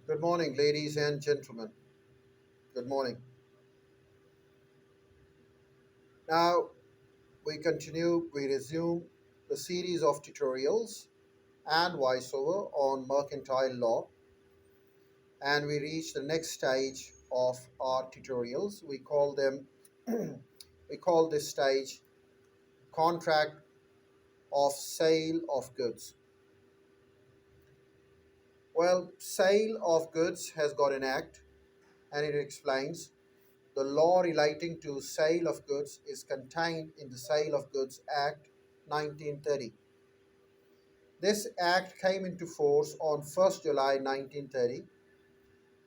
Good morning, ladies and gentlemen. Good morning. Now we resume the series of tutorials and voiceover on mercantile law, and we reach the next stage of our tutorials. We call this stage contract of sale of goods. Well, sale of goods has got an act, and it explains the law relating to sale of goods is contained in the Sale of Goods Act 1930. This act came into force on 1st July 1930.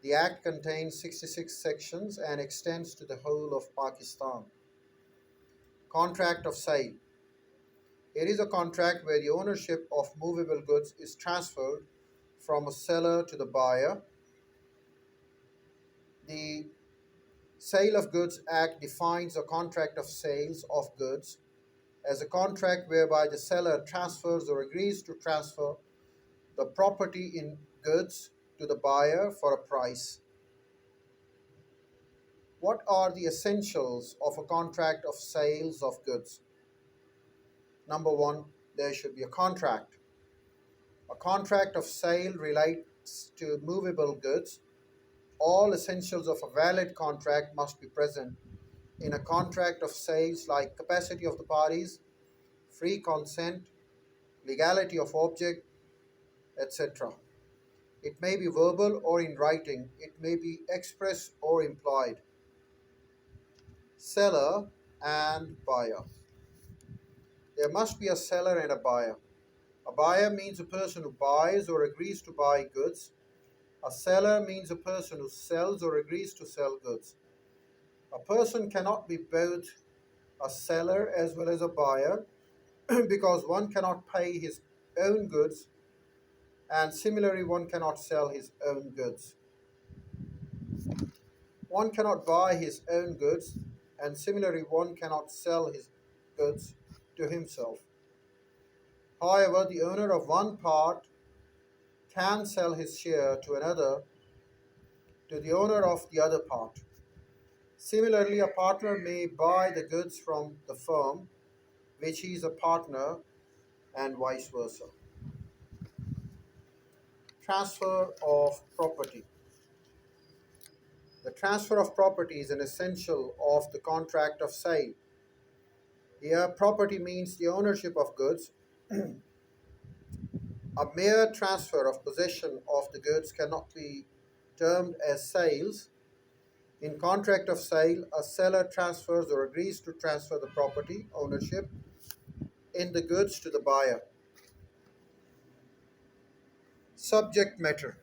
The act contains 66 sections and extends to the whole of Pakistan. Contract of sale. It is a contract where the ownership of movable goods is transferred from a seller to the buyer. The Sale of Goods Act defines a contract of sales of goods as a contract whereby the seller transfers or agrees to transfer the property in goods to the buyer for a price. What are the essentials of a contract of sales of goods? Number one, there should be a contract. A contract of sale relates to movable goods. All essentials of a valid contract must be present in a contract of sales, like capacity of the parties, free consent, legality of object, etc. It may be verbal or in writing. It may be express or implied. Seller and buyer. There must be a seller and a buyer. A buyer means a person who buys or agrees to buy goods. A seller means a person who sells or agrees to sell goods. A person cannot be both a seller as well as a buyer because one cannot pay his own goods, and similarly, one cannot sell his own goods. One cannot buy his own goods, and similarly, one cannot sell his goods to himself. However, the owner of one part can sell his share to another, to the owner of the other part. Similarly, a partner may buy the goods from the firm which he is a partner, and vice versa. Transfer of property. The transfer of property is an essential of the contract of sale. Here, property means the ownership of goods. A mere transfer of possession of the goods cannot be termed as sales. In contract of sale, a seller transfers or agrees to transfer the property ownership in the goods to the buyer. Subject matter.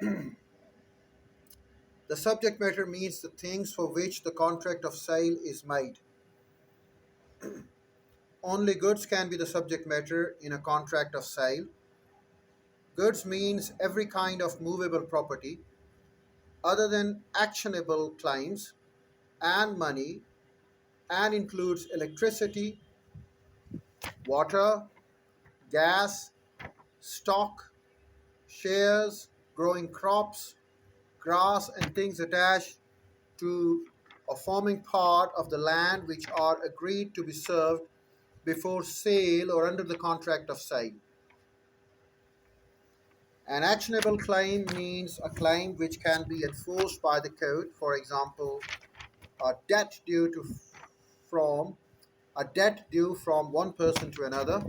The subject matter means the things for which the contract of sale is made. Only goods can be the subject matter in a contract of sale. Goods means every kind of movable property other than actionable claims and money, and includes electricity, water, gas, stock, shares, growing crops, grass, and things attached to or forming part of the land which are agreed to be served before sale or under the contract of sale. An actionable claim means a claim which can be enforced by the court. For example, a debt due to from a debt due from one person to another.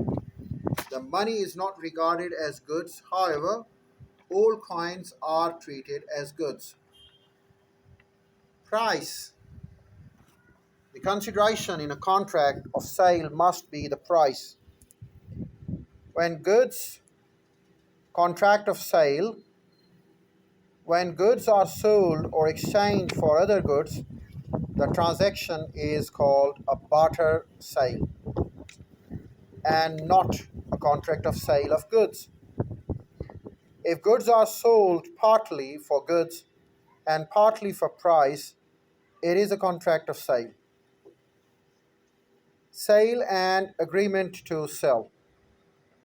The money is not regarded as goods. However, all coins are treated as goods. Price. The consideration in a contract of sale must be the price. When goods, contract of sale, when goods are sold or exchanged for other goods, the transaction is called a barter sale and not a contract of sale of goods. If goods are sold partly for goods and partly for price, it is a contract of sale. Sale and agreement to sell.